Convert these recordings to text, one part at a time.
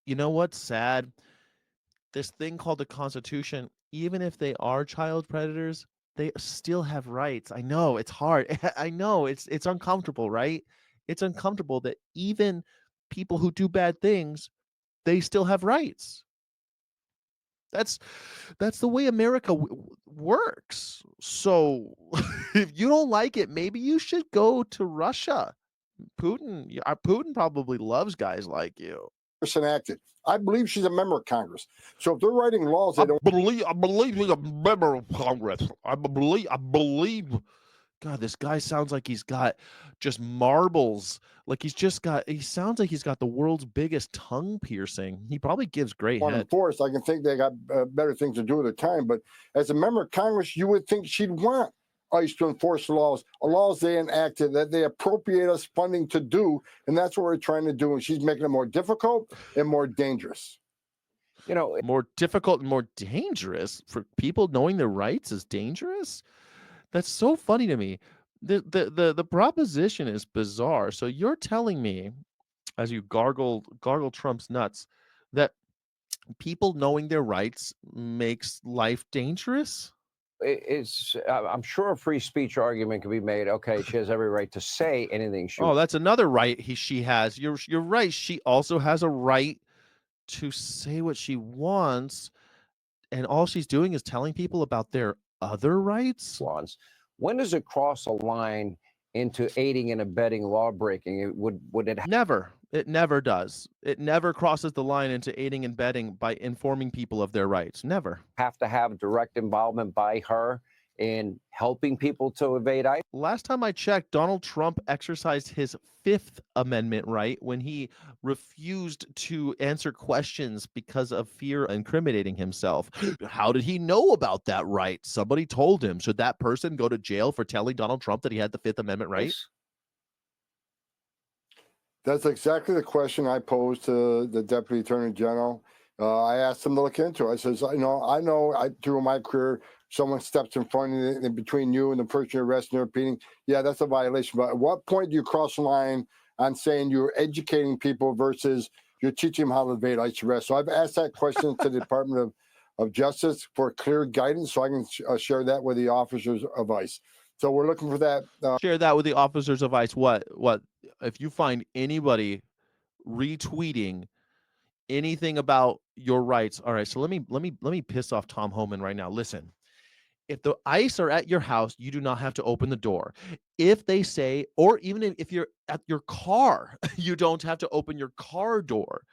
You know what's sad? This thing called the Constitution, even if they are child predators, they still have rights. I know it's hard. I know it's uncomfortable, right? It's uncomfortable that even people who do bad things, they still have rights. That's that's the way America works. So if you don't like it, maybe you should go to Russia. Putin probably loves guys like you. Enacted. I believe she's a member of Congress. So if they're writing laws, they don't. I believe he's a member of Congress. I believe. God, this guy sounds like he's got just marbles. Like he sounds like he's got the world's biggest tongue piercing. He probably gives great Want to head. enforce. I can think they got better things to do with their time. But as a member of Congress, you would think she'd want ICE to enforce laws they enacted that they appropriate us funding to do, and that's what we're trying to do. And she's making it more difficult and more dangerous. More difficult and more dangerous for people knowing their rights is dangerous. That's so funny to me. The proposition is bizarre. So you're telling me, as you gargle Trump's nuts, that people knowing their rights makes life dangerous? I'm sure a free speech argument can be made. Okay, she has every right to say anything she Oh, wants. that's another right she has. You're right. She also has a right to say what she wants, and all she's doing is telling people about their other rights? When does it cross a line into aiding and abetting law breaking? Would it Never. It never does. It never crosses the line into aiding and abetting by informing people of their rights. Never. have to have direct involvement by her in helping people to evade ICE? Last time I checked, Donald Trump exercised his Fifth Amendment right when he refused to answer questions because of fear of incriminating himself. How did he know about that right? Somebody told him. Should that person go to jail for telling Donald Trump that he had the Fifth Amendment right? That's exactly the question I posed to the Deputy Attorney General. I asked him to look into it. I says, I know, through my career, someone steps in front of you, in between you and the person you're arresting or repeating. Yeah, that's a violation. But at what point do you cross the line on saying you're educating people versus you're teaching them how to evade ICE arrest? So I've asked that question to the Department of Justice for clear guidance, so I can share that with the officers of ICE. So we're looking for that. Share that with the officers of ICE. What? If you find anybody retweeting anything about your rights, all right. So let me piss off Tom Homan right now. Listen, if the ICE are at your house, you do not have to open the door. If they say, or even if you're at your car, you don't have to open your car door.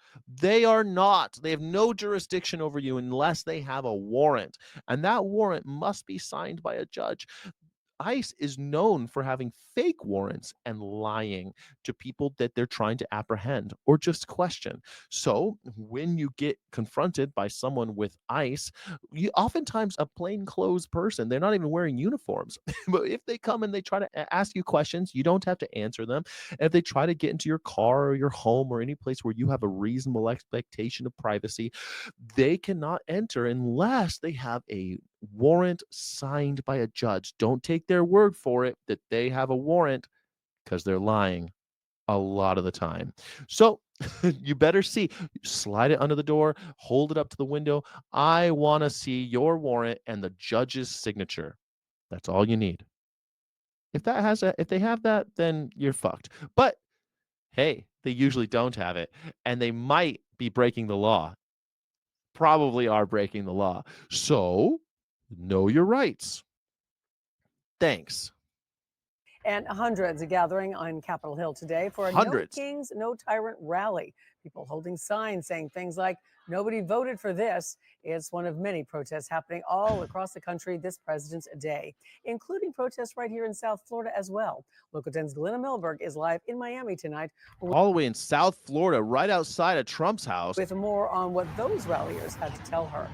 They have no jurisdiction over you unless they have a warrant. And that warrant must be signed by a judge. ICE is known for having fake warrants and lying to people that they're trying to apprehend or just question. So when you get confronted by someone with ICE, oftentimes a plainclothes person, they're not even wearing uniforms. But if they come and they try to ask you questions, you don't have to answer them. If they try to get into your car or your home or any place where you have a reasonable expectation of privacy, they cannot enter unless they have a warrant signed by a judge. Don't take their word for it that they have a warrant, because they're lying a lot of the time. So you better slide it under the door, hold it up to the window. I want to see your warrant and the judge's signature. That's all you need. If they have that, then you're fucked. But hey, they usually don't have it, and they might be breaking the law. Probably are breaking the law. So know your rights. Thanks. And hundreds are gathering on Capitol Hill today for a Hundreds. No Kings, No Tyrant rally. People holding signs saying things like, nobody voted for this. It's one of many protests happening all across the country this President's Day, including protests right here in South Florida as well. Local 10's Glenna Milberg is live in Miami tonight. All the way in South Florida, right outside of Trump's house. With more on what those ralliers had to tell her.